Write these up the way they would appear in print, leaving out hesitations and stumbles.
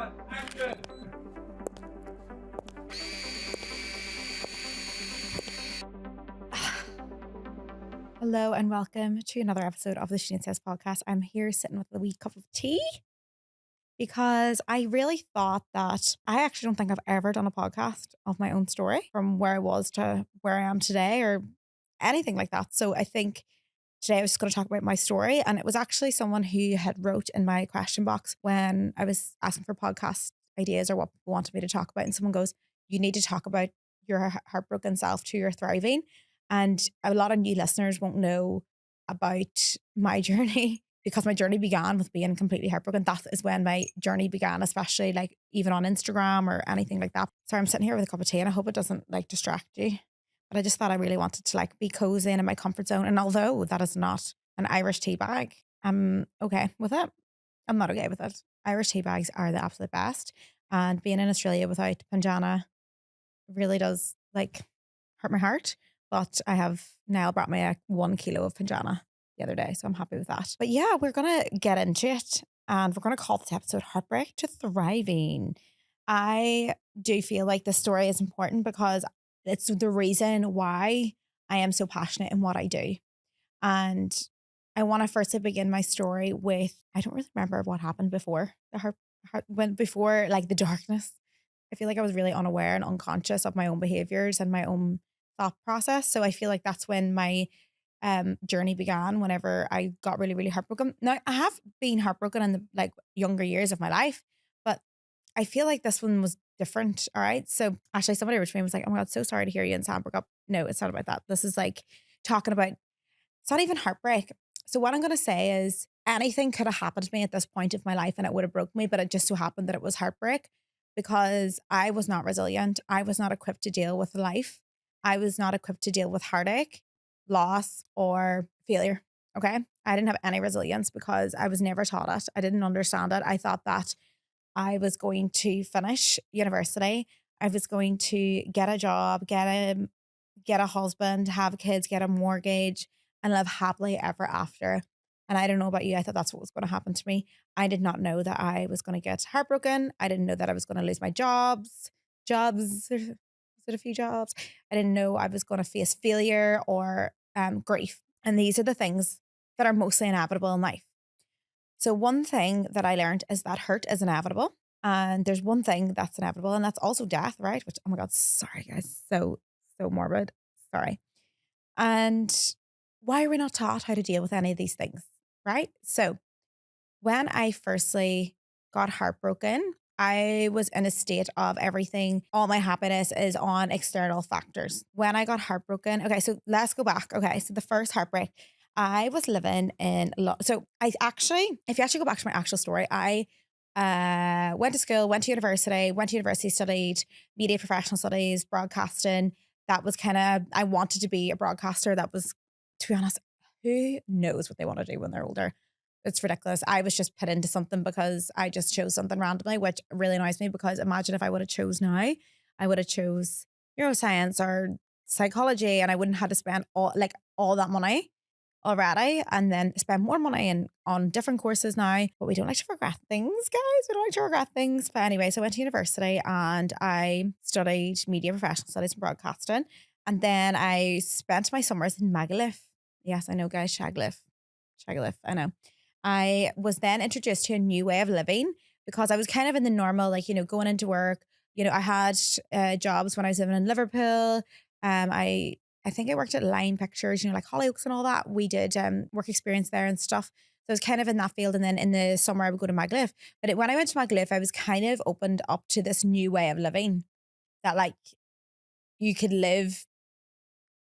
one, action! Hello and welcome to another episode of the Sinead Says podcast. I'm here sitting with a wee cup of tea because I really thought that I actually don't think I've ever done a podcast of my own story from where I was to where I am today or anything like that. So I think today I was just going to talk about my story, and it was actually someone who had wrote in my question box when I was asking for podcast ideas or what people wanted me to talk about, and someone goes, "You need to talk about your heartbroken self to your thriving." And a lot of new listeners won't know about my journey because my journey began with being completely heartbroken. That is when my journey began, especially like even on Instagram or anything like that. Sorry, I'm sitting here with a cup of tea and I hope it doesn't like distract you. But I just thought I really wanted to like be cozy and in my comfort zone. And although that is not an Irish tea bag, I'm okay with it. I'm not okay with it. Irish tea bags are the absolute best. And being in Australia without Panjana really does like hurt my heart. But I have now brought me 1 kilo of Panjana the other day. So I'm happy with that. But yeah, we're going to get into it. And we're going to call this episode Heartbreak to Thriving. I do feel like this story is important because it's the reason why I am so passionate in what I do. And I want to firstly begin my story with, I don't really remember what happened before before like the darkness. I feel like I was really unaware and unconscious of my own behaviors and my own thought process. So I feel like that's when my journey began, whenever I got really, really heartbroken. Now I have been heartbroken in the like younger years of my life, but I feel like this one was different. All right. So actually somebody wrote to me and was like, "Oh my God, so sorry to hear you and Sam broke up." No, it's not about that. This is like talking about, it's not even heartbreak. So what I'm going to say is anything could have happened to me at this point of my life and it would have broke me, but it just so happened that it was heartbreak because I was not resilient. I was not equipped to deal with life. I was not equipped to deal with heartache, loss, or failure. Okay. I didn't have any resilience because I was never taught it. I didn't understand it. I thought that I was going to finish university. I was going to get a job, get a husband, have kids, get a mortgage, and live happily ever after. And I don't know about you, I thought that's what was going to happen to me. I did not know that I was going to get heartbroken. I didn't know that I was going to lose my jobs. Was it a few jobs? I didn't know I was going to face failure or grief. And these are the things that are mostly inevitable in life. So one thing that I learned is that hurt is inevitable. And there's one thing that's inevitable, and that's also death, right? Which, oh my God, sorry guys. So morbid. Sorry. And why are we not taught how to deal with any of these things? Right. So when I firstly got heartbroken, I was in a state of everything. All my happiness is on external factors. When I got heartbroken, okay, so let's go back. Okay, so the first heartbreak, I was living in, so I actually, if you actually go back to my actual story, I went to school, went to university, studied media professional studies, broadcasting. That was kind of, I wanted to be a broadcaster. That was, to be honest, who knows what they want to do when they're older? It's ridiculous. I was just put into something because I just chose something randomly, which really annoys me because imagine if I would have chose now, I would have chose neuroscience or psychology and I wouldn't have to spend all that money already and then spend more money on different courses now. But we don't like to regret things, guys. We don't like to regret things. But anyway, so I went to university and I studied media professional studies and broadcasting. And then I spent my summers in Magaluf. Yes, I know, guys, Shaglif. I know. I was then introduced to a new way of living because I was kind of in the normal, like, going into work. I had jobs when I was living in Liverpool. I think I worked at Line Pictures, like Hollyoaks and all that. We did work experience there and stuff. So I was kind of in that field. And then in the summer, I would go to Magaluf. But when I went to Magaluf, I was kind of opened up to this new way of living that like you could live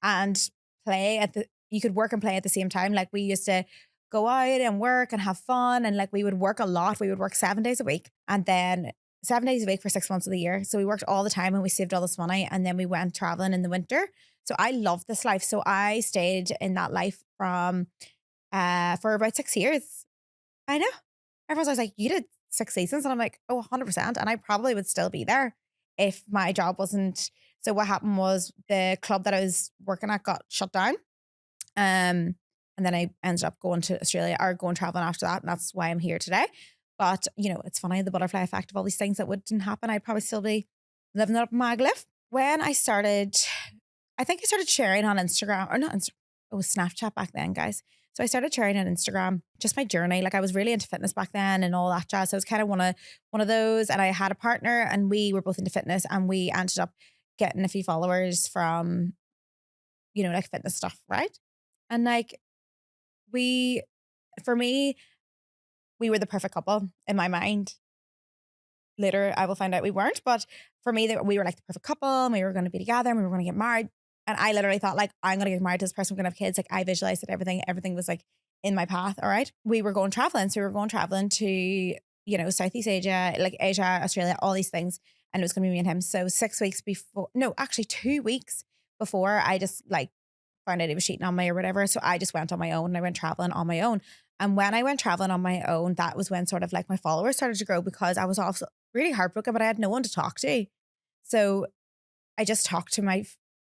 and you could work and play at the same time. Like we used to go out and work and have fun. And like we would work a lot. We would work 7 days a week and then 7 days a week for 6 months of the year. So we worked all the time and we saved all this money. And then we went traveling in the winter. So I loved this life. So I stayed in that life for about 6 years. I know. Everyone's always like, "You did 6 seasons." And I'm like, "Oh, 100%. And I probably would still be there if my job wasn't." So what happened was the club that I was working at got shut down. And then I ended up going to Australia or going traveling after that. And that's why I'm here today. But, it's funny, the butterfly effect of all these things that wouldn't happen. I'd probably still be living it up in Magaluf. When I think I started sharing on Instagram, or not Instagram, it was Snapchat back then, guys. So I started sharing on Instagram just my journey. Like I was really into fitness back then and all that jazz. So it was kind of one of those. And I had a partner and we were both into fitness and we ended up getting a few followers from, like fitness stuff, right? And like we, for me, we were the perfect couple in my mind. Later, I will find out we weren't. But for me, we were like the perfect couple and we were going to be together and we were going to get married. And I literally thought like, I'm going to get married to this person. We're going to have kids. Like I visualized it, everything was like in my path. All right. We were going traveling. So we were going traveling to, Southeast Asia, like Asia, Australia, all these things. And it was going to be me and him. So 6 weeks before, no, actually 2 weeks before, I just like found out he was cheating on me or whatever. So I just went on my own and I went traveling on my own. And when I went traveling on my own, that was when sort of like my followers started to grow because I was also really heartbroken, but I had no one to talk to. So I just talked to my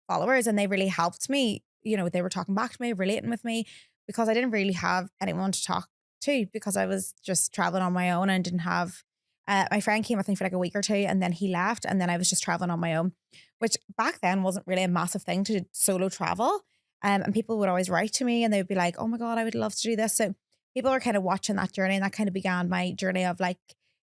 followers and they really helped me. They were talking back to me, relating with me because I didn't really have anyone to talk to because I was just traveling on my own and didn't have, my friend came with me for like a week or two and then he left and then I was just traveling on my own, which back then wasn't really a massive thing to solo travel. And people would always write to me and they would be like, oh my God, I would love to do this. So people were kind of watching that journey and that kind of began my journey of like,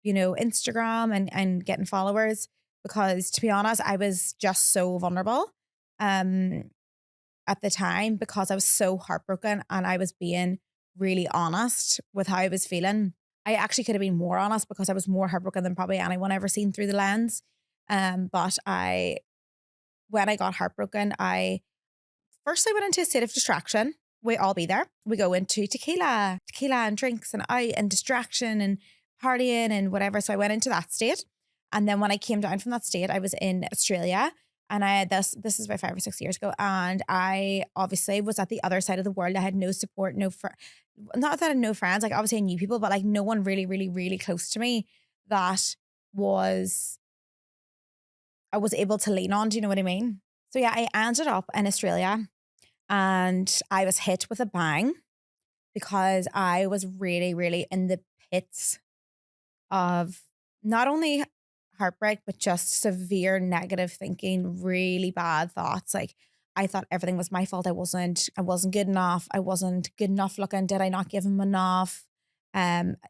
Instagram and getting followers because to be honest, I was just so vulnerable at the time because I was so heartbroken and I was being really honest with how I was feeling. I actually could have been more honest because I was more heartbroken than probably anyone ever seen through the lens. But when I got heartbroken, I firstly went into a state of distraction. We all be there. We go into tequila and drinks and out and distraction and partying and whatever. So I went into that state. And then when I came down from that state, I was in Australia and I had this is about 5 or 6 years ago. And I obviously was at the other side of the world. I had no support, not that I had no friends, like obviously I knew people, but like no one really, really, really close to me that I was able to lean on. Do you know what I mean? So yeah, I ended up in Australia and I was hit with a bang because I was really, really in the pits of not only heartbreak, but just severe negative thinking, really bad thoughts. Like I thought everything was my fault. I wasn't good enough. I wasn't good enough looking. Did I not give him enough?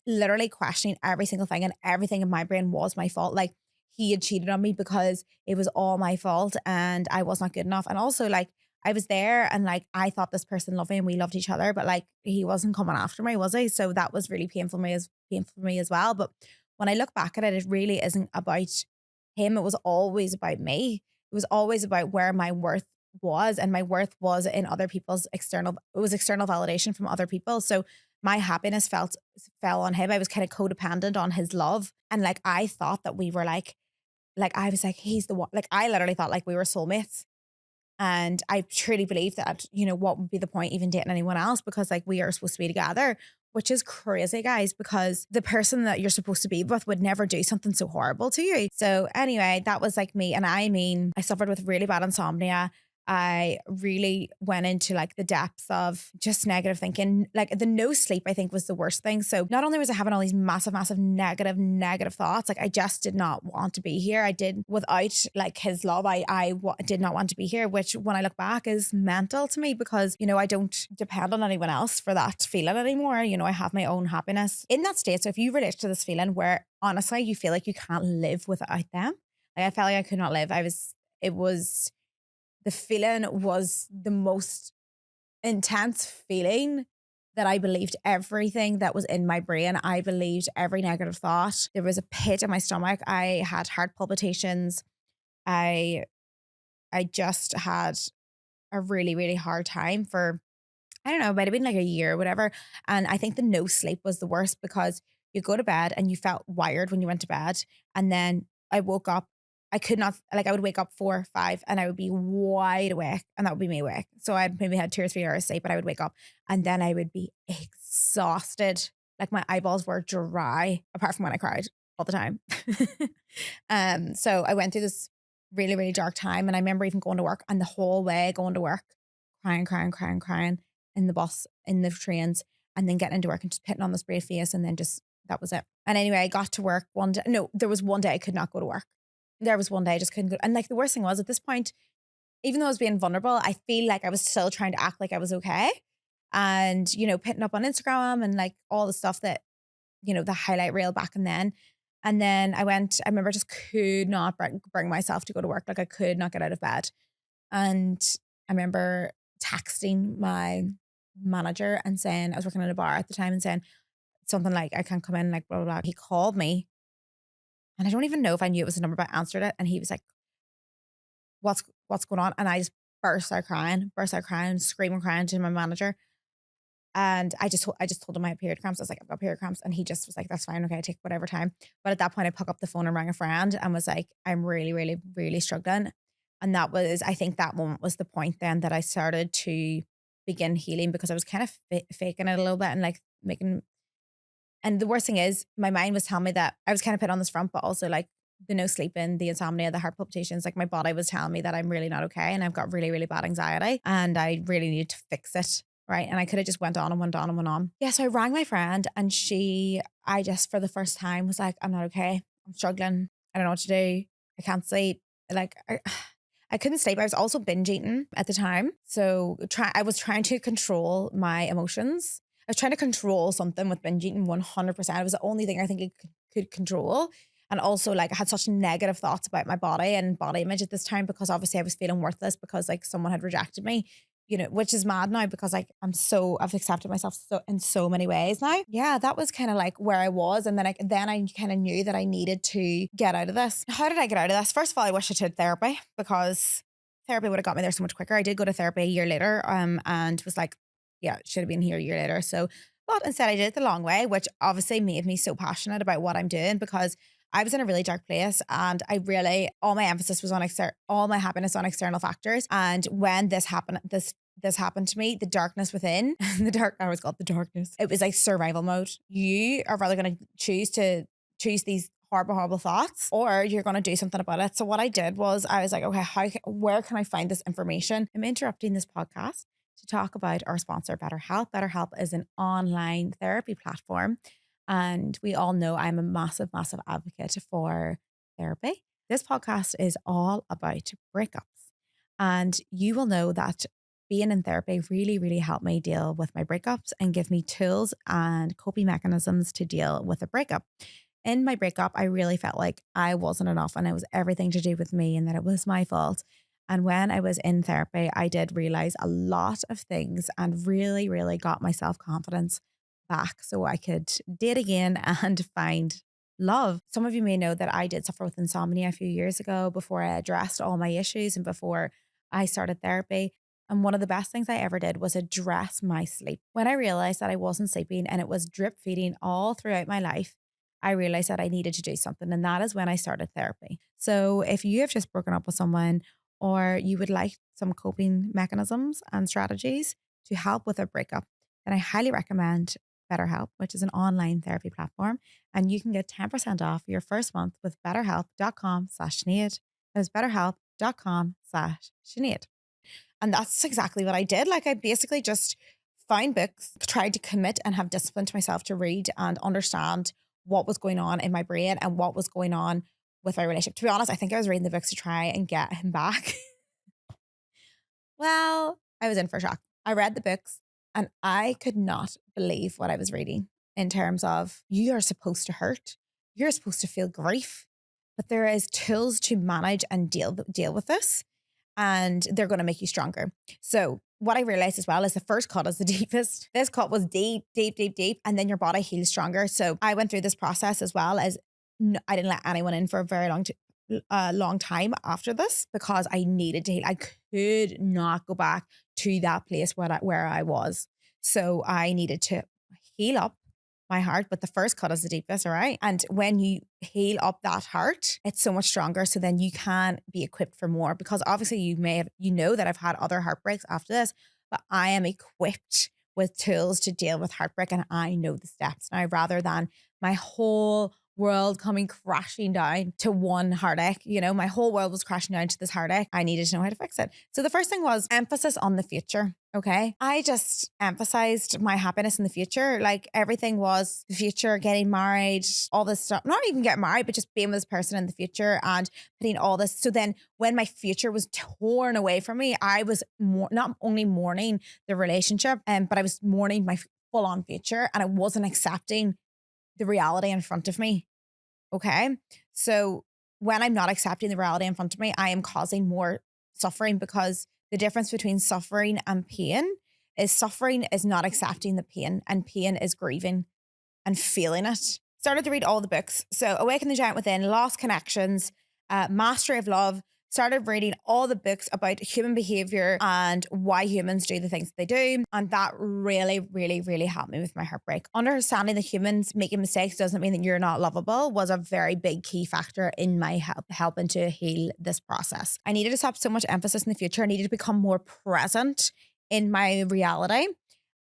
Literally questioning every single thing and everything in my brain was my fault. Like he had cheated on me because it was all my fault and I was not good enough. And also like I was there and like I thought this person loved me and we loved each other, but like he wasn't coming after me, was he? So that was really painful for me as well. But when I look back at it, it really isn't about him. It was always about me. It was always about where my worth was, and my worth was in other people's external validation from other people. So my happiness fell on him. I was kind of codependent on his love. And like I thought that we were like I was like, he's the one. Like I literally thought like we were soulmates. And I truly believe that, what would be the point even dating anyone else? Because like we are supposed to be together, which is crazy, guys, because the person that you're supposed to be with would never do something so horrible to you. So anyway, that was like me. And I suffered with really bad insomnia. I really went into like the depths of just negative thinking. Like the no sleep, I think was the worst thing. So not only was I having all these massive, massive negative thoughts, like I just did not want to be here. I did without like his love. I did not want to be here, which when I look back is mental to me because, I don't depend on anyone else for that feeling anymore. I have my own happiness in that state. So if you relate to this feeling where honestly you feel like you can't live without them, like I felt like I could not live. The feeling was the most intense feeling that I believed everything that was in my brain. I believed every negative thought. There was a pit in my stomach. I had heart palpitations. I just had a really, really hard time for, I don't know, it might have been like a year or whatever. And I think the no sleep was the worst because you go to bed and you felt wired when you went to bed. And then I woke up, I could not, like I would wake up 4 or 5 and I would be wide awake and that would be me awake. So I'd maybe had 2 or 3 hours sleep, but I would wake up and then I would be exhausted. Like my eyeballs were dry, apart from when I cried all the time. So I went through this really, really dark time. And I remember even going to work and the whole way going to work, crying in the bus, in the trains, and then getting into work and just putting on this brave face. And then just That was it. And anyway, I got to work one day. No, there was one day I could not go to work. There was one day I just couldn't go. And like the worst thing was at this point, even though I was being vulnerable, I feel like I was still trying to act like I was okay. And, putting up on Instagram and like all the stuff that, the highlight reel back and then. And then I remember I just could not bring myself to go to work. Like I could not get out of bed. And I remember texting my manager and saying, I was working in a bar at the time and saying something like, I can't come in, like blah, blah, blah. He called me and I don't even know if I knew it was a number, but I answered it. And he was like, what's going on? And I just burst out crying, screaming, crying to my manager. And I just told him I had period cramps. I was like, I've got period cramps. And he just was like, that's fine. Okay, take whatever time. But at that point, I picked up the phone and rang a friend and was like, I'm really, really, really struggling. And I think that moment was the point then that I started to begin healing, because I was kind of faking it a little bit and like and the worst thing is my mind was telling me that I was kind of put on this front, but also like the no sleeping, the insomnia, the heart palpitations, like my body was telling me that I'm really not okay. And I've got really, really bad anxiety and I really needed to fix it. Right. And I could have just went on and went on and went on. Yeah. So I rang my friend and I just for the first time was like, I'm not okay. I'm struggling. I don't know what to do. I can't sleep. Like I couldn't sleep. I was also binge eating at the time. So I was trying to control my emotions. I was trying to control something with binge eating 100%. It was the only thing I think it could control. And also like I had such negative thoughts about my body and body image at this time, because obviously I was feeling worthless because like someone had rejected me, which is mad now because like I've accepted myself in so many ways now. Yeah, that was kind of like where I was. And then I kind of knew that I needed to get out of this. How did I get out of this? First of all, I wish I did therapy, because therapy would have got me there so much quicker. I did go to therapy a year later and was like, yeah, should have been here a year later. So, but instead I did it the long way, which obviously made me so passionate about what I'm doing, because I was in a really dark place and all my emphasis was on all my happiness on external factors. And when this happened to me, the darkness within, I always call it the darkness. It was like survival mode. You are rather going to choose these horrible, horrible thoughts, or you're going to do something about it. So what I did was I was like, okay, where can I find this information? I'm interrupting this podcast to talk about our sponsor, BetterHelp. BetterHelp is an online therapy platform. And we all know I'm a massive, massive advocate for therapy. This podcast is all about breakups. And you will know that being in therapy really, really helped me deal with my breakups and give me tools and coping mechanisms to deal with a breakup. In my breakup, I really felt like I wasn't enough and it was everything to do with me and that it was my fault. And when I was in therapy, I did realize a lot of things and really, really got my self-confidence back so I could date again and find love. Some of you may know that I did suffer with insomnia a few years ago before I addressed all my issues and before I started therapy. And one of the best things I ever did was address my sleep. When I realized that I wasn't sleeping and it was drip feeding all throughout my life, I realized that I needed to do something. And that is when I started therapy. So if you have just broken up with someone, or you would like some coping mechanisms and strategies to help with a breakup, then I highly recommend BetterHelp, which is an online therapy platform. And you can get 10% off your first month with betterhelp.com/Sinead. That's betterhelp.com/Sinead. And that's exactly what I did. Like I basically just found books, tried to commit and have discipline to myself to read and understand what was going on in my brain and what was going on with my relationship. To be honest, I think I was reading the books to try and get him back. Well, I was in for a shock. I read the books and I could not believe what I was reading in terms of you are supposed to hurt. You're supposed to feel grief, but there is tools to manage and deal with this, and they're going to make you stronger. So what I realized as well is the first cut is the deepest. This cut was deep, deep, deep, deep, and then your body heals stronger. So I went through this process as well as I didn't let anyone in for a very long time after this, because I needed to heal. I could not go back to that place where I was. So I needed to heal up my heart, but the first cut is the deepest, all right? And when you heal up that heart, it's so much stronger. So then you can be equipped for more, because obviously you know that I've had other heartbreaks after this, but I am equipped with tools to deal with heartbreak and I know the steps now, rather than my whole world coming crashing down to one heartache. You know, my whole world was crashing down to this heartache. I needed to know how to fix it. So the first thing was emphasis on the future. Okay. I just emphasized my happiness in the future. Like everything was the future, getting married, all this stuff, not even getting married, but just being with this person in the future and putting all this. So then when my future was torn away from me, I was not only mourning the relationship, but I was mourning my full on future, and I wasn't accepting the reality in front of me. Okay. So when I'm not accepting the reality in front of me, I am causing more suffering, because the difference between suffering and pain is suffering is not accepting the pain, and pain is grieving and feeling it. Started to read all the books. So Awaken the Giant Within, Lost Connections, Mastery of Love. Started reading all the books about human behavior and why humans do the things they do. And that really, really, really helped me with my heartbreak. Understanding that humans making mistakes doesn't mean that you're not lovable was a very big key factor in my helping to heal this process. I needed to stop so much emphasis in the future. I needed to become more present in my reality.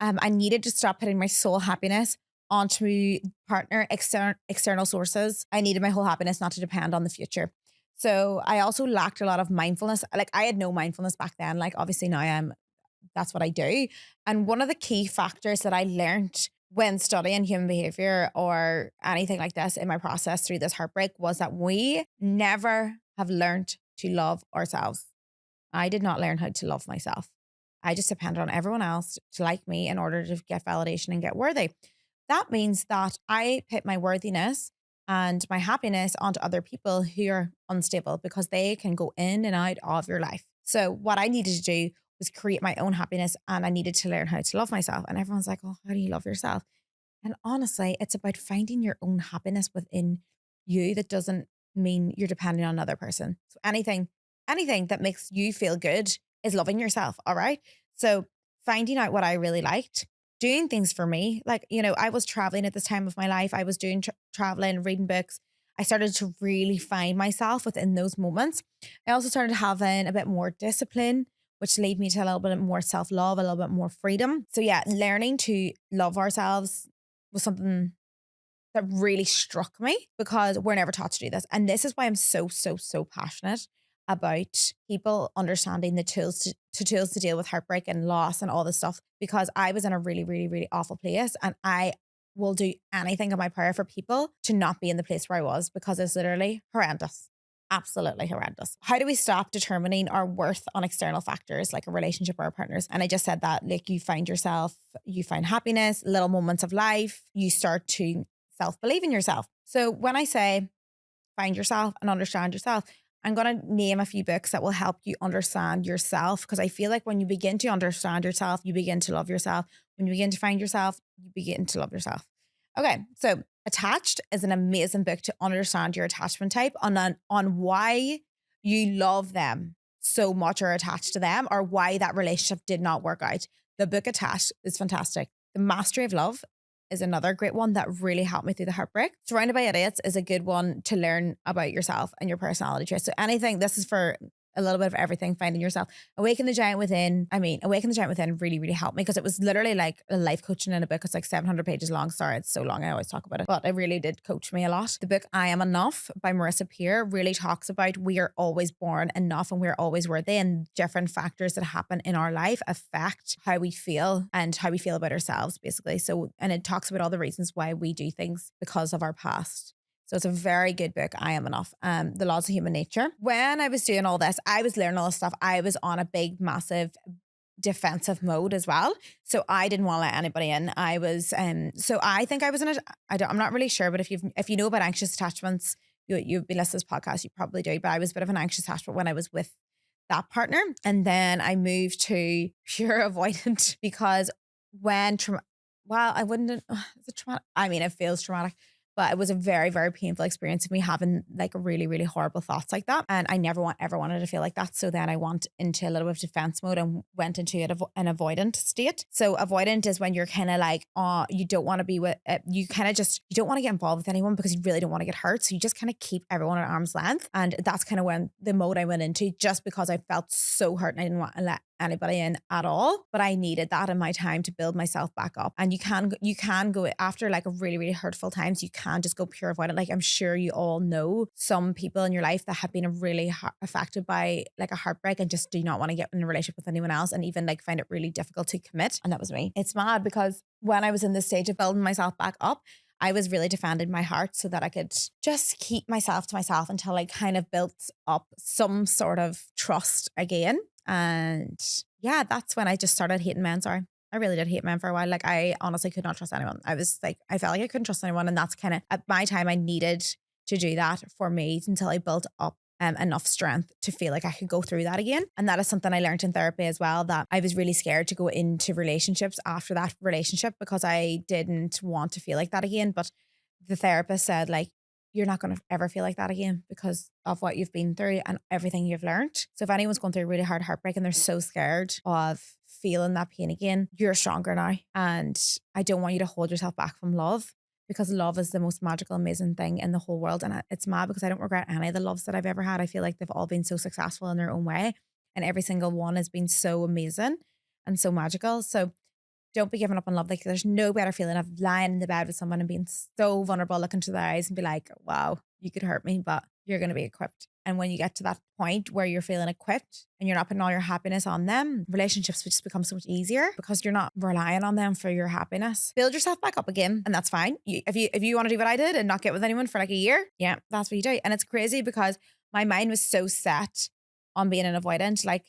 I needed to stop putting my soul happiness onto partner external sources. I needed my whole happiness not to depend on the future. So I also lacked a lot of mindfulness. Like I had no mindfulness back then. Like obviously now that's what I do. And one of the key factors that I learned when studying human behavior or anything like this in my process through this heartbreak was that we never have learned to love ourselves. I did not learn how to love myself. I just depended on everyone else to like me in order to get validation and get worthy. That means that I put my worthiness and my happiness onto other people who are unstable, because they can go in and out of your life. So what I needed to do was create my own happiness, and I needed to learn how to love myself. And everyone's like, oh, how do you love yourself? And honestly, it's about finding your own happiness within you. That doesn't mean you're depending on another person. So anything that makes you feel good is loving yourself. All right. So finding out what I really liked, doing things for me. Like, you know, I was traveling at this time of my life. I was doing traveling, reading books. I started to really find myself within those moments. I also started having a bit more discipline, which led me to a little bit more self-love, a little bit more freedom. So yeah, learning to love ourselves was something that really struck me, because we're never taught to do this. And this is why I'm so, so, so passionate about people understanding the tools to deal with heartbreak and loss and all this stuff, because I was in a really, really, really awful place, and I will do anything in my power for people to not be in the place where I was, because it's literally horrendous. Absolutely horrendous. How do we stop determining our worth on external factors like a relationship or our partners? And I just said that, like, you find yourself, you find happiness, little moments of life, you start to self-believe in yourself. So when I say find yourself and understand yourself, I'm going to name a few books that will help you understand yourself, because I feel like when you begin to understand yourself, you begin to love yourself. When you begin to find yourself, you begin to love yourself. Okay, so Attached is an amazing book to understand your attachment type on why you love them so much or attached to them, or why that relationship did not work out. The book Attached is fantastic. The Mastery of Love is another great one that really helped me through the heartbreak. Surrounded by Idiots is a good one to learn about yourself and your personality traits. So this is for a little bit of everything, finding yourself. Awaken the Giant Within really, really helped me, because it was literally like a life coaching in a book. It's like 700 pages long. Sorry, it's so long. I always talk about it, but it really did coach me a lot. The book I Am Enough by Marissa Peer really talks about we are always born enough and we're always worthy, and different factors that happen in our life affect how we feel and how we feel about ourselves, basically. So, and it talks about all the reasons why we do things because of our past. So it's a very good book, I Am Enough. The Laws of Human Nature. When I was doing all this, I was learning all this stuff. I was on a big, massive defensive mode as well. So I didn't want to let anybody in. I was, so I think I was in I'm not really sure, but if you know about anxious attachments, you've been listening to this podcast, you probably do. But I was a bit of an anxious attachment when I was with that partner. And then I moved to pure avoidant, because when, I wouldn't, is it traumatic? I mean, it feels traumatic. But it was a very, very painful experience of me having like really, really horrible thoughts like that. And I never ever wanted to feel like that. So then I went into a little bit of defense mode and went into an avoidant state. So avoidant is when you're kind of like, you don't want to be with, you don't want to get involved with anyone because you really don't want to get hurt. So you just kind of keep everyone at arm's length. And that's kind of when the mode I went into, just because I felt so hurt and I didn't want to let anybody in at all, but I needed that in my time to build myself back up. And you can go after like a really, really hurtful times. You can just go pure avoidant. Like I'm sure you all know some people in your life that have been really affected by like a heartbreak and just do not want to get in a relationship with anyone else and even like find it really difficult to commit. And that was me. It's mad because when I was in this stage of building myself back up, I was really defending my heart so that I could just keep myself to myself until I kind of built up some sort of trust again. And yeah, that's when I just started hating men. Sorry. I really did hate men for a while. Like I honestly could not trust anyone. I was like, I felt like I couldn't trust anyone. And that's kind of at my time, I needed to do that for me until I built up enough strength to feel like I could go through that again. And that is something I learned in therapy as well, that I was really scared to go into relationships after that relationship because I didn't want to feel like that again. But the therapist said like, you're not going to ever feel like that again because of what you've been through and everything you've learned. So if anyone's going through a really hard heartbreak and they're so scared of feeling that pain again, you're stronger now. And I don't want you to hold yourself back from love, because love is the most magical, amazing thing in the whole world. And it's mad because I don't regret any of the loves that I've ever had. I feel like they've all been so successful in their own way. And every single one has been so amazing and so magical. So don't be giving up on love. Like there's no better feeling of lying in the bed with someone and being so vulnerable, look into their eyes and be like, wow, you could hurt me, but you're going to be equipped. And when you get to that point where you're feeling equipped and you're not putting all your happiness on them, relationships will just become so much easier because you're not relying on them for your happiness. Build yourself back up again. And that's fine. If you want to do what I did and not get with anyone for like a year, yeah, that's what you do. And it's crazy because my mind was so set on being an avoidant. Like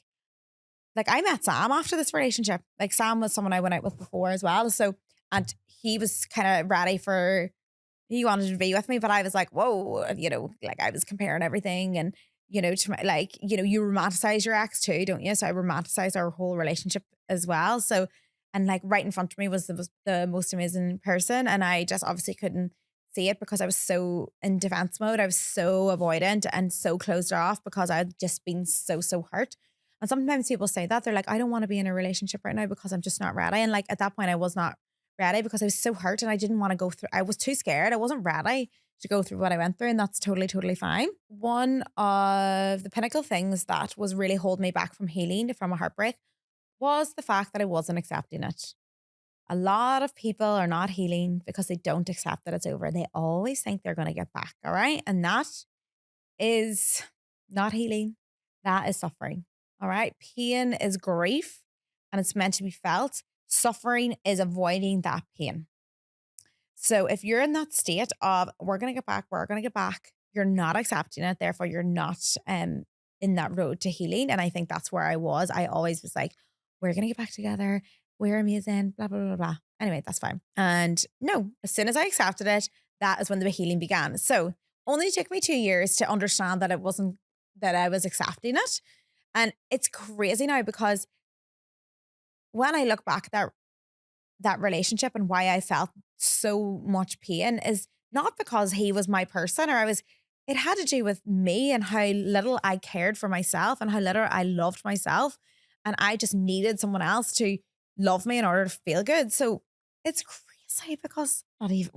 I met Sam after this relationship. Like Sam was someone I went out with before as well. So, and he was kind of ready he wanted to be with me, but I was like, whoa, like I was comparing everything and, to my, like, you romanticize your ex too, don't you? So I romanticized our whole relationship as well. So, and like right in front of me was the most amazing person. And I just obviously couldn't see it because I was so in defense mode. I was so avoidant and so closed off because I'd just been so hurt. And sometimes people say that they're like, I don't want to be in a relationship right now because I'm just not ready. And like at that point I was not ready because I was so hurt and I didn't want to go through. I was too scared. I wasn't ready to go through what I went through. And that's totally fine. One of the pinnacle things that was really holding me back from healing from a heartbreak was the fact that I wasn't accepting it. A lot of people are not healing because they don't accept that it's over. They always think they're going to get back. All right. And that is not healing. That is suffering. All right. Pain is grief and it's meant to be felt. Suffering is avoiding that pain. So if you're in that state of we're going to get back, you're not accepting it. Therefore, you're not in that road to healing. And I think that's where I was. I always was like, we're going to get back together. We're amazing, blah, blah, blah, blah. Anyway, that's fine. And no, as soon as I accepted it, that is when the healing began. So only took me 2 years to understand that it wasn't that I was accepting it. And it's crazy now because when I look back at that relationship and why I felt so much pain is not because he was my person it had to do with me and how little I cared for myself and how little I loved myself. And I just needed someone else to love me in order to feel good. So it's crazy because we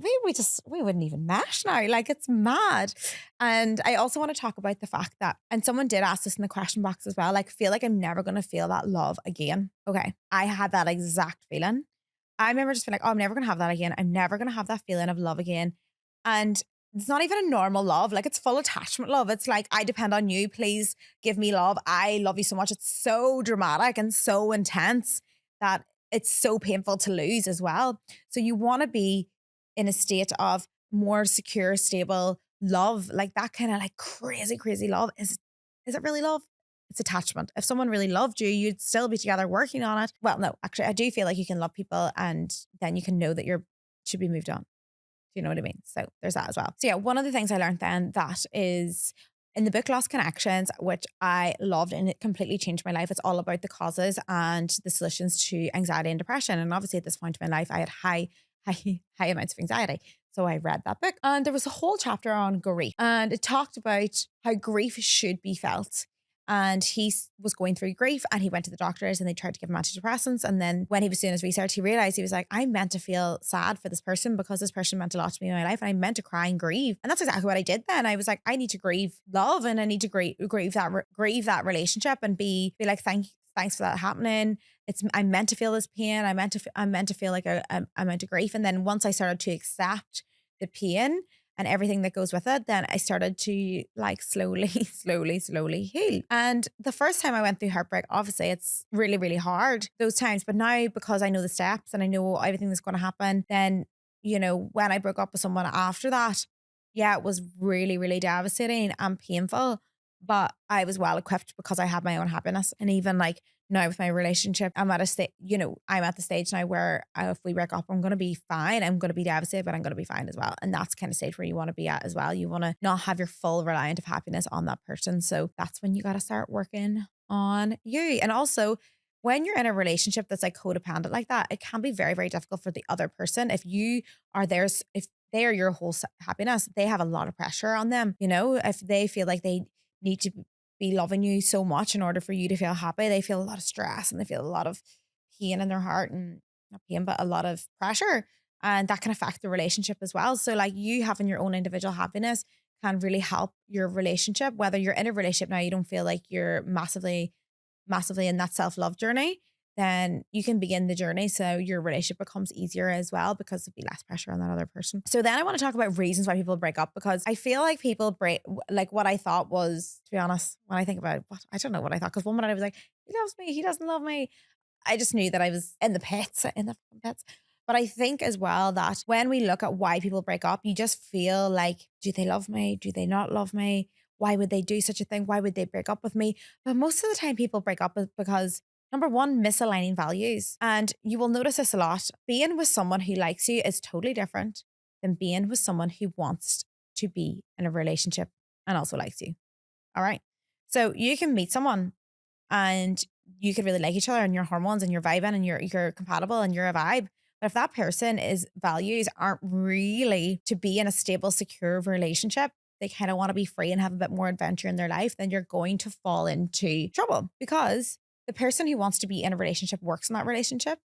wouldn't even mesh now. Like it's mad. And I also want to talk about the fact that, and someone did ask this in the question box as well, like feel like I'm never going to feel that love again. Okay. I had that exact feeling. I remember just being like, oh, I'm never going to have that again. I'm never going to have that feeling of love again. And it's not even a normal love. Like it's full attachment love. It's like, I depend on you. Please give me love. I love you so much. It's so dramatic and so intense that it's so painful to lose as well. So you want to be in a state of more secure, stable love, like that kind of like crazy love. Is it really love? It's attachment. If someone really loved you, you'd still be together working on it. Well, no, actually, I do feel like you can love people and then you can know that should be moved on. Do you know what I mean? So there's that as well. So yeah, one of the things I learned then that is in the book Lost Connections, which I loved and it completely changed my life. It's all about the causes and the solutions to anxiety and depression. And obviously at this point in my life, I had high amounts of anxiety. So I read that book and there was a whole chapter on grief and it talked about how grief should be felt. And he was going through grief and he went to the doctors and they tried to give him antidepressants. And then when he was doing his research, he realized he was like, I meant to feel sad for this person because this person meant a lot to me in my life. And I meant to cry and grieve. And that's exactly what I did then. I was like, I need to grieve love and I need to grieve that relationship and be like, thanks for that happening. I'm meant to feel this pain. I'm meant to feel like I'm meant to grief. And then once I started to accept the pain and everything that goes with it, then I started to like slowly, slowly heal. And the first time I went through heartbreak, obviously it's really, really hard those times. But now because I know the steps and I know everything that's going to happen, then, when I broke up with someone after that, yeah, it was really, really devastating and painful. But I was well equipped because I had my own happiness. And even like now with my relationship, I'm at a state, I'm at the stage now where if we break up, I'm going to be fine. I'm going to be devastated, but I'm going to be fine as well. And that's kind of stage where you want to be at as well. You want to not have your full reliance of happiness on that person. So that's when you got to start working on you. And also, when you're in a relationship that's like codependent like that, it can be very, very difficult for the other person. If you are theirs, if they are your whole happiness, they have a lot of pressure on them. If they feel like they need to be loving you so much in order for you to feel happy, they feel a lot of stress and they feel a lot of pain in their heart, and not pain, but a lot of pressure. And that can affect the relationship as well. So like you having your own individual happiness can really help your relationship. Whether you're in a relationship now, you don't feel like you're massively in that self-love journey, then you can begin the journey so your relationship becomes easier as well because there'll be less pressure on that other person. So then I want to talk about reasons why people break up, because I feel like people break, like what I thought was, to be honest, when I think about it, I don't know what I thought, because one minute I was like, he loves me, he doesn't love me. I just knew that I was in the pits, in the pits. But I think as well that when we look at why people break up, you just feel like, do they love me? Do they not love me? Why would they do such a thing? Why would they break up with me? But most of the time people break up because number one, misaligning values. And you will notice this a lot. Being with someone who likes you is totally different than being with someone who wants to be in a relationship and also likes you. All right. So you can meet someone and you could really like each other and your hormones and you're vibing and you're compatible and you're a vibe. But if that person is values aren't really to be in a stable, secure relationship, they kind of want to be free and have a bit more adventure in their life, then you're going to fall into trouble, because the person who wants to be in a relationship, works in that relationship,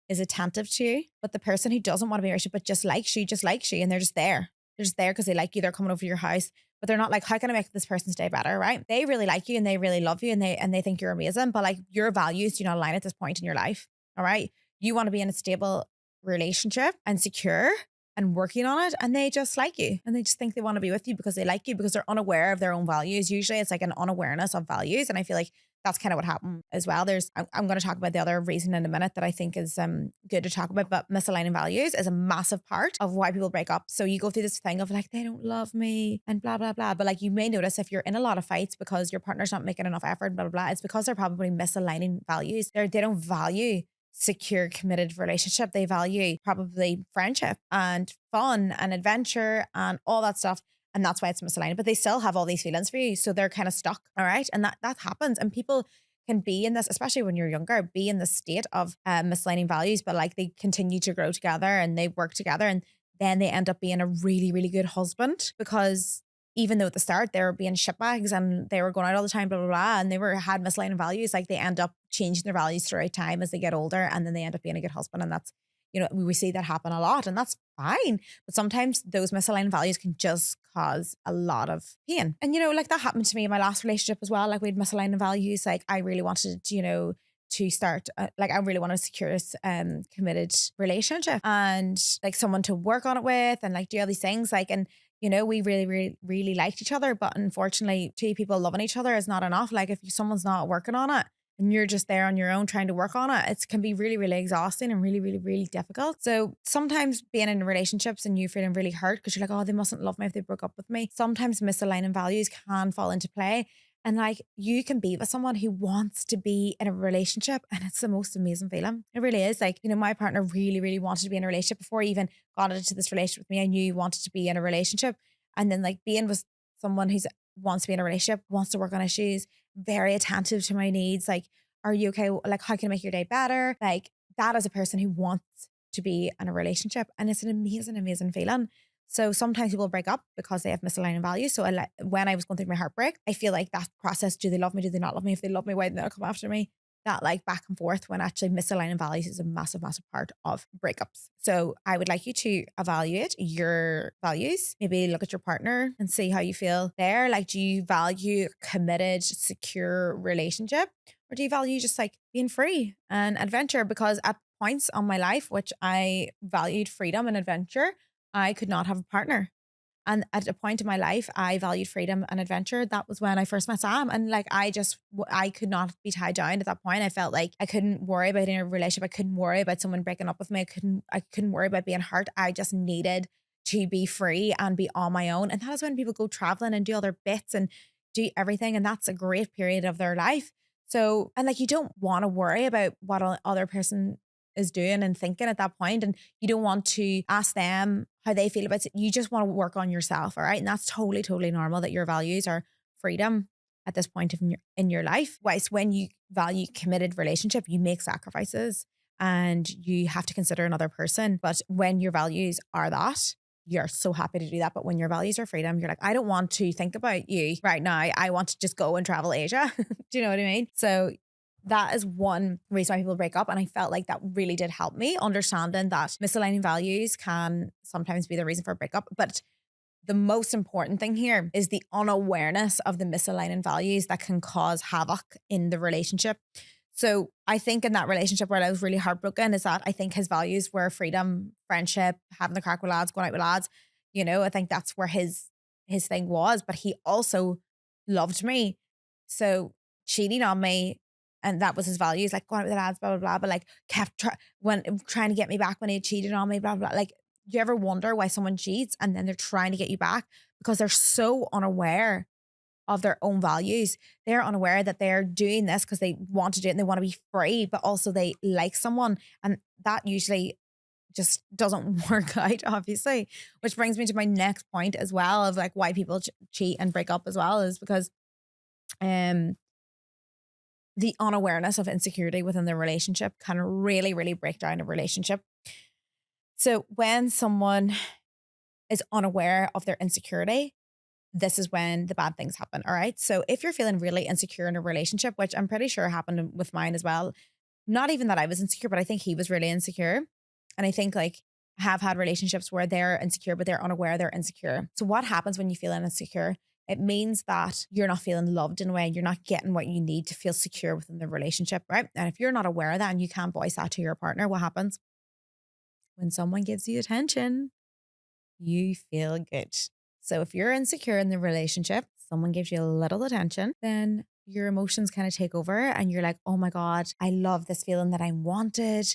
is attentive to you. But the person who doesn't want to be in a relationship but just likes you, and they're just there. They're just there because they like you. They're coming over to your house, but they're not like, how can I make this person's day better? Right? They really like you and they really love you and they think you're amazing. But like your values do not align at this point in your life. All right. You want to be in a stable relationship and secure and working on it, and they just like you and they just think they want to be with you because they like you, because they're unaware of their own values. Usually it's like an unawareness of values. And I feel like that's kind of what happened as well. I'm going to talk about the other reason in a minute that I think is good to talk about, but misaligning values is a massive part of why people break up. So you go through this thing of like, they don't love me and blah, blah, blah. But like you may notice if you're in a lot of fights because your partner's not making enough effort, blah, blah, blah, it's because they're probably misaligning values. They don't value secure, committed relationship. They value probably friendship and fun and adventure and all that stuff. And that's why it's misaligned, but they still have all these feelings for you. So they're kind of stuck. All right. And that happens. And people can be in this, especially when you're younger, be in the state of misaligning values, but like they continue to grow together and they work together. And then they end up being a really, really good husband, because even though at the start they were being shitbags and they were going out all the time, blah, blah, blah, and they had misaligned values, like they end up changing their values throughout time as they get older. And then they end up being a good husband. And that's, we see that happen a lot, and that's fine. But sometimes those misaligned values can just cause a lot of pain. And, like that happened to me in my last relationship as well. Like we had misaligned values. Like I really wanted, to start, like I really wanted to secure this committed relationship and like someone to work on it with and like do all these things. Like, and we really, really, really liked each other. But unfortunately, two people loving each other is not enough. Like if someone's not working on it and you're just there on your own trying to work on it, it can be really, really exhausting and really, really, really difficult. So sometimes being in relationships and you feeling really hurt because you're like, oh, they mustn't love me if they broke up with me. Sometimes misaligning values can fall into play. And like you can be with someone who wants to be in a relationship, and it's the most amazing feeling. It really is. Like, my partner really, really wanted to be in a relationship before he even got into this relationship with me. I knew he wanted to be in a relationship. And then like being with someone who wants to be in a relationship, wants to work on issues, very attentive to my needs. Like, are you okay? Like, how can I make your day better? Like that is a person who wants to be in a relationship. And it's an amazing, amazing feeling. So sometimes people break up because they have misaligned values. So when I was going through my heartbreak, I feel like that process, do they love me? Do they not love me? If they love me, why did they not come after me? that like back and forth when actually misaligning values is a massive, massive part of breakups. So I would like you to evaluate your values. Maybe look at your partner and see how you feel there. Like, do you value a committed, secure relationship? Or do you value just like being free and adventure? Because at points on my life, which I valued freedom and adventure, I could not have a partner. And at a point in my life, I valued freedom and adventure. That was when I first met Sam. And like, I could not be tied down at that point. I felt like I couldn't worry about in a relationship. I couldn't worry about someone breaking up with me. I couldn't worry about being hurt. I just needed to be free and be on my own. And that is when people go traveling and do other bits and do everything. And that's a great period of their life. So, and like, you don't want to worry about what other person is doing and thinking at that point, and you don't want to ask them how they feel about it. You just want to work on yourself, all right? And that's totally, totally normal that your values are freedom at this point in your life. Whilst when you value committed relationship, you make sacrifices and you have to consider another person. But when your values are that, you're so happy to do that. But when your values are freedom, you're like, I don't want to think about you right now. I want to just go and travel Asia. Do you know what I mean? So that is one reason why people break up. And I felt like that really did help me understanding that misaligning values can sometimes be the reason for a breakup. But the most important thing here is the unawareness of the misaligning values that can cause havoc in the relationship. So I think in that relationship where I was really heartbroken is that I think his values were freedom, friendship, having the crack with lads, going out with lads. You know, I think that's where his thing was. But he also loved me. So cheating on me, and that was his values, like going out with the lads, blah, blah, blah, but like kept trying to get me back when he had cheated on me, blah, blah, blah. Like, do you ever wonder why someone cheats and then they're trying to get you back? Because they're so unaware of their own values. They're unaware that they're doing this because they want to do it and they want to be free, but also they like someone. And that usually just doesn't work out, obviously, which brings me to my next point as well of like why people cheat and break up as well is because the unawareness of insecurity within the relationship can really, really break down a relationship. So when someone is unaware of their insecurity, this is when the bad things happen. All right. So if you're feeling really insecure in a relationship, which I'm pretty sure happened with mine as well, not even that I was insecure, but I think he was really insecure. And I think like I have had relationships where they're insecure, but they're unaware they're insecure. So what happens when you feel insecure? It means that you're not feeling loved in a way. You're not getting what you need to feel secure within the relationship, right? And if you're not aware of that and you can't voice that to your partner, what happens? When someone gives you attention, you feel good. So if you're insecure in the relationship, someone gives you a little attention, then your emotions kind of take over and you're like, oh my God, I love this feeling that I wanted.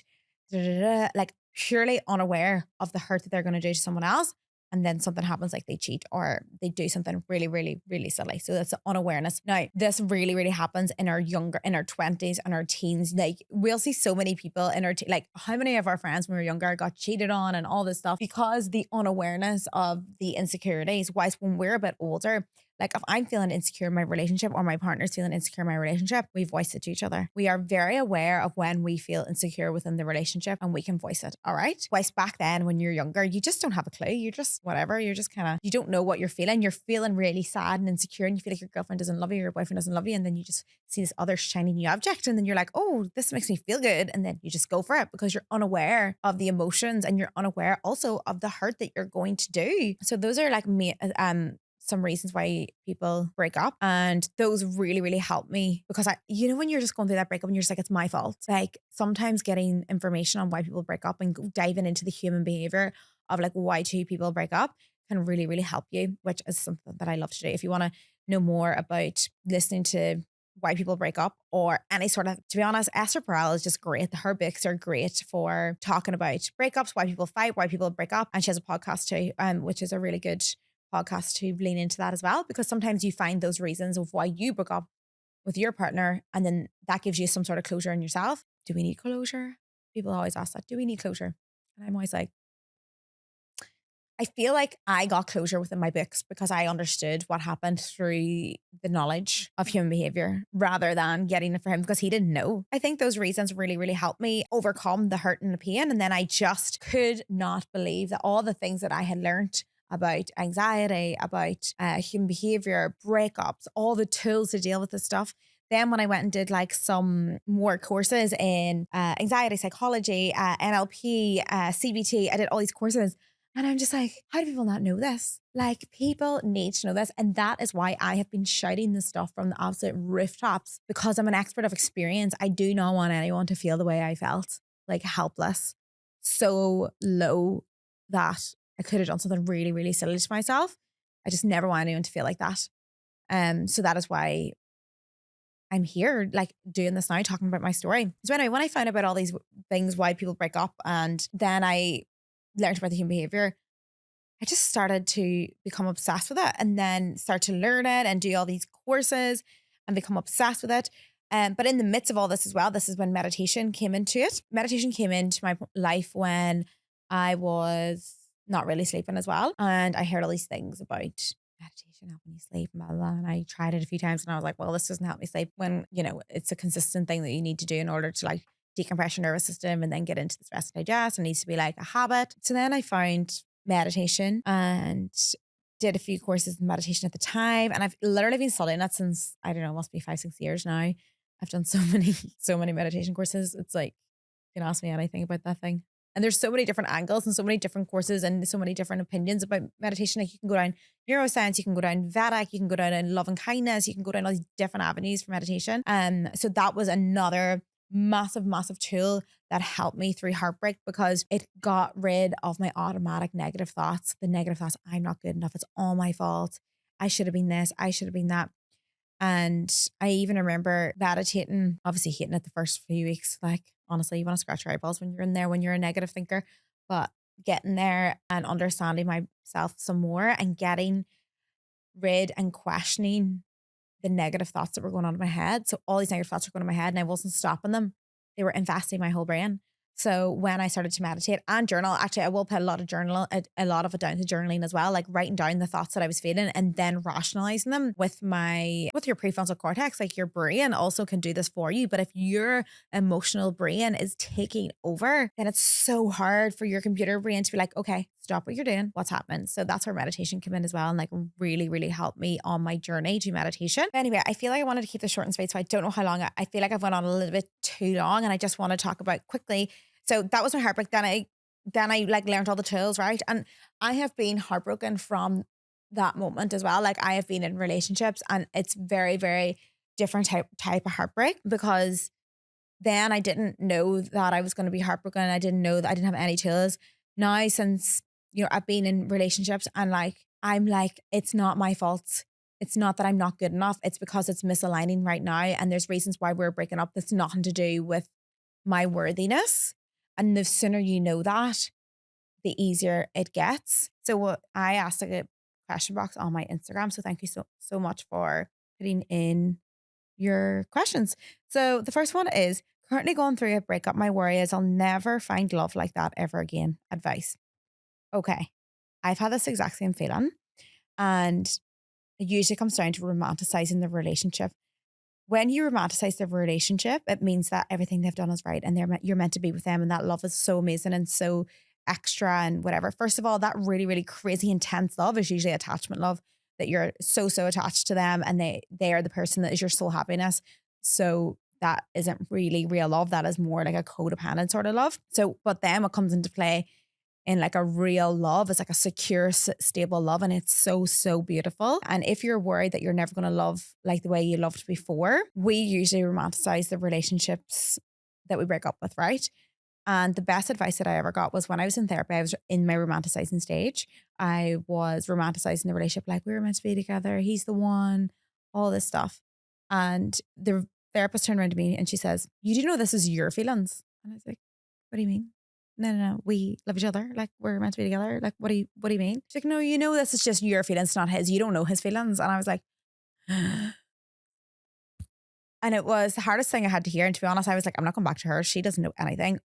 Da, da, da. Like purely unaware of the hurt that they're going to do to someone else. And then something happens, like they cheat or they do something really, really, really silly. So that's unawareness. Now, this really, really happens in our 20s and our teens. Like we'll see so many people in our, like how many of our friends when we were younger got cheated on and all this stuff because the unawareness of the insecurities. Whilst when we're a bit older, like if I'm feeling insecure in my relationship or my partner's feeling insecure in my relationship, we voice it to each other. We are very aware of when we feel insecure within the relationship and we can voice it. All right. Whilst back then when you're younger, you just don't have a clue. You're just whatever. You're just kind of, you don't know what you're feeling. You're feeling really sad and insecure and you feel like your girlfriend doesn't love you, your boyfriend doesn't love you. And then you just see this other shiny new object and then you're like, oh, this makes me feel good. And then you just go for it because you're unaware of the emotions and you're unaware also of the hurt that you're going to do. So those are like some reasons why people break up. And those really, really help me because when you're just going through that breakup and you're just like, it's my fault. Like sometimes getting information on why people break up and diving into the human behavior of like why two people break up can really, really help you, which is something that I love to do. If you want to know more about listening to why people break up or any sort of, to be honest, Esther Perel is just great. Her books are great for talking about breakups, why people fight, why people break up. And she has a podcast too, which is a really good podcast to lean into that as well, because sometimes you find those reasons of why you broke up with your partner and then that gives you some sort of closure in yourself. Do we need closure? People always ask that. Do we need closure? And I'm always like, I feel like I got closure within my books because I understood what happened through the knowledge of human behavior rather than getting it for him because he didn't know. I think those reasons really, really helped me overcome the hurt and the pain. And then I just could not believe that all the things that I had learned about anxiety, about human behavior, breakups, all the tools to deal with this stuff, Then when I went and did like some more courses in anxiety psychology, NLP, CBT, I did all these courses. And I'm just like, how do people not know this? Like, people need to know this. And that is why I have been shouting this stuff from the absolute rooftops, because I'm an expert of experience. I do not want anyone to feel the way I felt, like helpless, so low that I could have done something really, really silly to myself. I just never want anyone to feel like that. So that is why I'm here, like doing this now, talking about my story. So anyway, when I found out about all these things, why people break up, and then I learned about the human behavior, I just started to become obsessed with it, and then start to learn it and do all these courses and become obsessed with it. But in the midst of all this as well, this is when meditation came into it. Meditation came into my life when I was not really sleeping as well. And I heard all these things about meditation helping you sleep, blah, blah, blah. And I tried it a few times and I was like, well, this doesn't help me sleep, when, it's a consistent thing that you need to do in order to like decompress your nervous system and then get into the rest and digest. It needs to be like a habit. So then I found meditation and did a few courses in meditation at the time. And I've literally been studying that since, I don't know, must be 5, 6 years now. I've done so many meditation courses. It's like, you can ask me anything about that thing. And there's so many different angles and so many different courses and so many different opinions about meditation. Like, you can go down neuroscience, you can go down Vedic, you can go down in love and kindness, you can go down all these different avenues for meditation. So that was another massive, massive tool that helped me through heartbreak, because it got rid of my automatic negative thoughts, the negative thoughts, I'm not good enough, it's all my fault, I should have been this, I should have been that. And I even remember meditating, obviously hating it the first few weeks. Like, honestly, you want to scratch your eyeballs when you're in there, when you're a negative thinker. But getting there and understanding myself some more and getting rid and questioning the negative thoughts that were going on in my head. So all these negative thoughts were going on in my head and I wasn't stopping them. They were infesting my whole brain. So when I started to meditate and journal, actually I will put a lot of it down to journaling as well, like writing down the thoughts that I was feeling and then rationalizing them with your prefrontal cortex. Like, your brain also can do this for you. But if your emotional brain is taking over, then it's so hard for your computer brain to be like, okay, stop what you're doing. What's happening? So that's where meditation came in as well. And like really, really helped me on my journey to meditation. But anyway, I feel like I wanted to keep this short and sweet. So I don't know how long. I feel like I've went on a little bit too long, and I just want to talk about quickly. So that was my heartbreak. Then I like learned all the tools, right? And I have been heartbroken from that moment as well. Like, I have been in relationships and it's very, very different type of heartbreak, because then I didn't know that I was going to be heartbroken. I didn't know that I didn't have any tools. Now, since, I've been in relationships and like, I'm like, it's not my fault. It's not that I'm not good enough. It's because it's misaligning right now. And there's reasons why we're breaking up that's nothing to do with my worthiness. And the sooner you know that, the easier it gets. So I asked a question box on my Instagram. So thank you so much for putting in your questions. So the first one is, currently going through a breakup. My worry is I'll never find love like that ever again. Advice. Okay. I've had this exact same feeling. And it usually comes down to romanticizing the relationship. When you romanticize the relationship, it means that everything they've done is right and you're meant to be with them, and that love is so amazing and so extra and whatever. First of all, that really, really crazy intense love is usually attachment love, that you're so attached to them and they are the person that is your sole happiness. So that isn't really real love. That is more like a codependent sort of love. So, but then what comes into play in like a real love is like a secure, stable love. And it's so beautiful. And if you're worried that you're never going to love like the way you loved before, we usually romanticize the relationships that we break up with, right? And the best advice that I ever got was when I was in therapy. I was in my romanticizing stage. I was romanticizing the relationship, like we were meant to be together. He's the one, all this stuff. And the therapist turned around to me and she says, "You do know this is your feelings?" And I was like, "What do you mean?" No, we love each other. Like, we're meant to be together. Like, what do you mean? She's like, "No, this is just your feelings, not his. You don't know his feelings." And I was like, and it was the hardest thing I had to hear. And to be honest, I was like, I'm not going back to her. She doesn't know anything,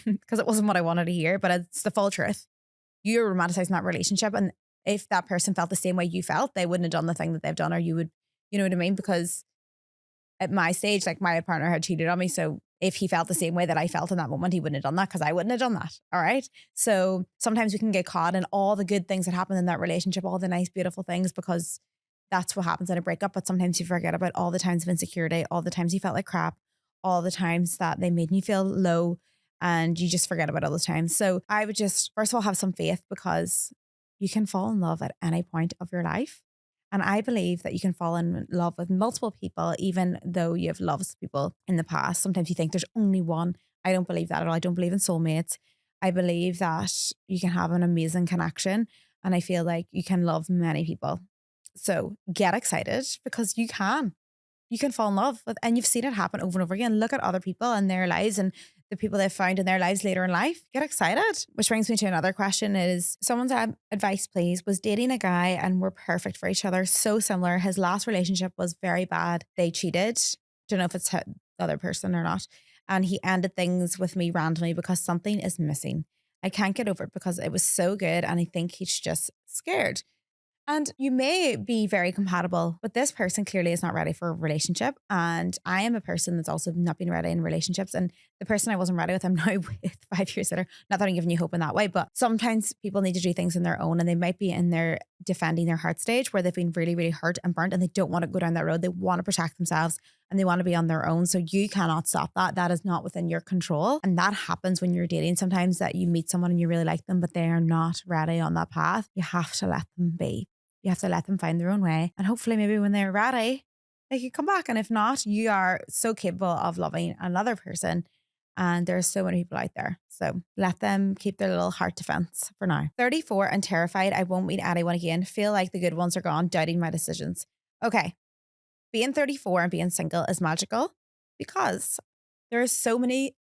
because it wasn't what I wanted to hear, but it's the full truth. You're romanticizing that relationship. And if that person felt the same way you felt, they wouldn't have done the thing that they've done, or you would, you know what I mean? Because at my stage, like, my partner had cheated on me. So if he felt the same way that I felt in that moment, he wouldn't have done that, because I wouldn't have done that. All right. So sometimes we can get caught in all the good things that happen in that relationship, all the nice, beautiful things, because that's what happens in a breakup. But sometimes you forget about all the times of insecurity, all the times you felt like crap, all the times that they made you feel low, and you just forget about all those times. So I would just, first of all, have some faith, because you can fall in love at any point of your life. And I believe that you can fall in love with multiple people, even though you've loved people in the past. Sometimes you think there's only one. I don't believe that at all. I don't believe in soulmates. I believe that you can have an amazing connection. And I feel like you can love many people. So get excited, because you can. You can fall in love with, and you've seen it happen over and over again. Look at other people and their lives and the people they've found in their lives later in life. Get excited. Which brings me to another question: is someone's advice, please. Was dating a guy and we're perfect for each other. So similar. His last relationship was very bad. They cheated. Don't know if it's the other person or not. And he ended things with me randomly because something is missing. I can't get over it because it was so good. And I think he's just scared. And you may be very compatible, but this person clearly is not ready for a relationship. And I am a person that's also not been ready in relationships. And the person I wasn't ready with, I'm now with 5 years later. Not that I'm giving you hope in that way, but sometimes people need to do things on their own, and they might be in their defending their heart stage where they've been really, really hurt and burnt, and they don't want to go down that road. They want to protect themselves and they want to be on their own. So you cannot stop that. That is not within your control. And that happens when you're dating sometimes, that you meet someone and you really like them, but they are not ready on that path. You have to let them be. You have to let them find their own way. And hopefully maybe when they're ready, they can come back. And if not, you are so capable of loving another person. And there's so many people out there. So let them keep their little heart defense for now. 34 and terrified. I won't meet anyone again. Feel like the good ones are gone. Doubting my decisions. Okay. Being 34 and being single is magical, because there are so many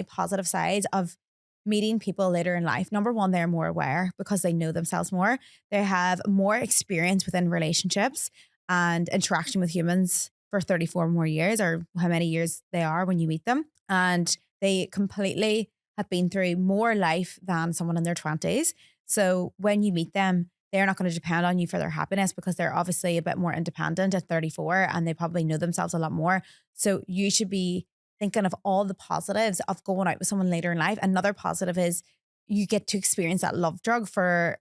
positive sides of meeting people later in life. Number one, they're more aware because they know themselves more. They have more experience within relationships and interaction with humans for 34 more years, or how many years they are when you meet them. And they completely have been through more life than someone in their 20s. So when you meet them, they're not going to depend on you for their happiness, because they're obviously a bit more independent at 34 and they probably know themselves a lot more. So you should be thinking of all the positives of going out with someone later in life. Another positive is you get to experience that love drug for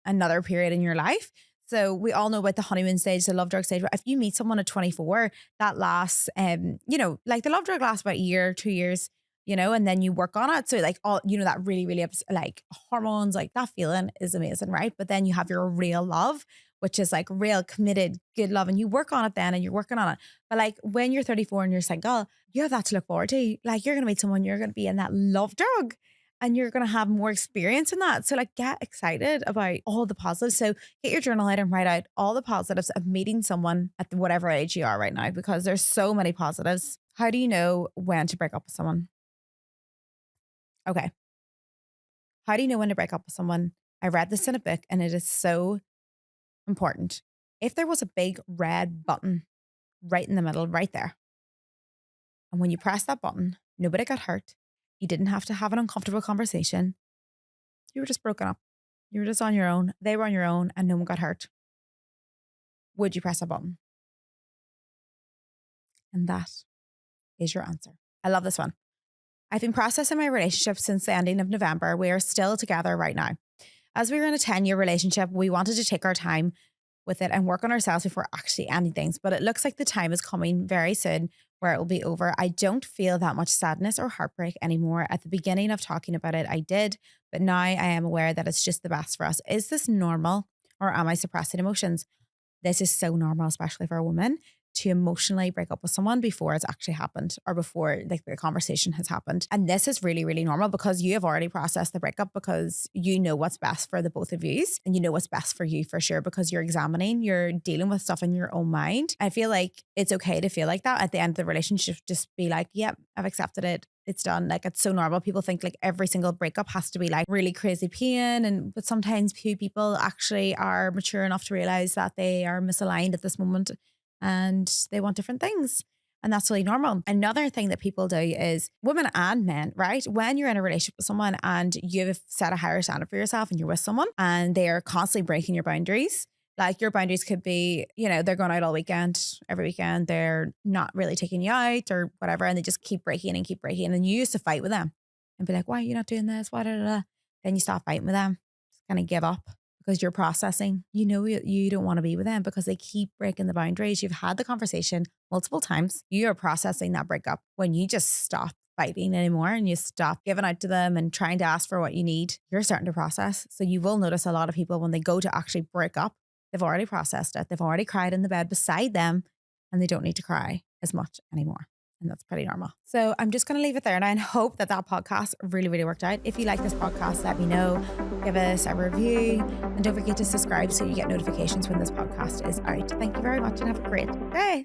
another period in your life. So we all know about the honeymoon stage, the love drug stage. If you meet someone at 24, that lasts, like the love drug lasts about a year, 2 years, and then you work on it. So like all, that really, really like hormones, like that feeling is amazing, right? But then you have your real love, which is like real committed, good love. And you work on it then, and you're working on it. But like when you're 34 and you're single, you have that to look forward to. Like you're going to meet someone, you're going to be in that love drug, and you're going to have more experience in that. So like get excited about all the positives. So get your journal out and write out all the positives of meeting someone at whatever age you are right now, because there's so many positives. How do you know when to break up with someone? Okay. How do you know when to break up with someone? I read this in a book, and it is so important. If there was a big red button right in the middle, right there, and when you press that button, nobody got hurt, you didn't have to have an uncomfortable conversation, you were just broken up, you were just on your own, they were on your own, and no one got hurt, would you press that button? And that is your answer. I love this one. I've been processing my relationship since the ending of November. We are still together right now. As we were in a 10-year relationship, we wanted to take our time with it and work on ourselves before actually ending things. But it looks like the time is coming very soon where it will be over. I don't feel that much sadness or heartbreak anymore. At the beginning of talking about it, I did, but now I am aware that it's just the best for us. Is this normal, or am I suppressing emotions? This is so normal, especially for a woman, to emotionally break up with someone before it's actually happened, or before like the conversation has happened. And this is really, really normal, because you have already processed the breakup, because you know what's best for the both of you, and you know what's best for you for sure, because you're examining, you're dealing with stuff in your own mind. I feel like it's okay to feel like that at the end of the relationship. Just be like, yep, I've accepted it. It's done. Like, it's so normal. People think like every single breakup has to be like really crazy pain. But sometimes few people actually are mature enough to realize that they are misaligned at this moment and they want different things. And that's really normal. Another thing that people do is, women and men, right? When you're in a relationship with someone and you've set a higher standard for yourself, and you're with someone and they are constantly breaking your boundaries. Like your boundaries could be, they're going out all weekend, every weekend. They're not really taking you out or whatever. And they just keep breaking and keep breaking. And you used to fight with them and be like, why are you not doing this? Why? Da, da, da. Then you stop fighting with them. Just kind of give up, because you're processing. You know you don't want to be with them because they keep breaking the boundaries. You've had the conversation multiple times. You are processing that breakup. When you just stop fighting anymore and you stop giving out to them and trying to ask for what you need, you're starting to process. So you will notice a lot of people when they go to actually break up, they've already processed it. They've already cried in the bed beside them and they don't need to cry as much anymore. And that's pretty normal. So I'm just going to leave it there now and hope that podcast really, really worked out. If you like this podcast, let me know. Give us a review and don't forget to subscribe so you get notifications when this podcast is out. Thank you very much and have a great day.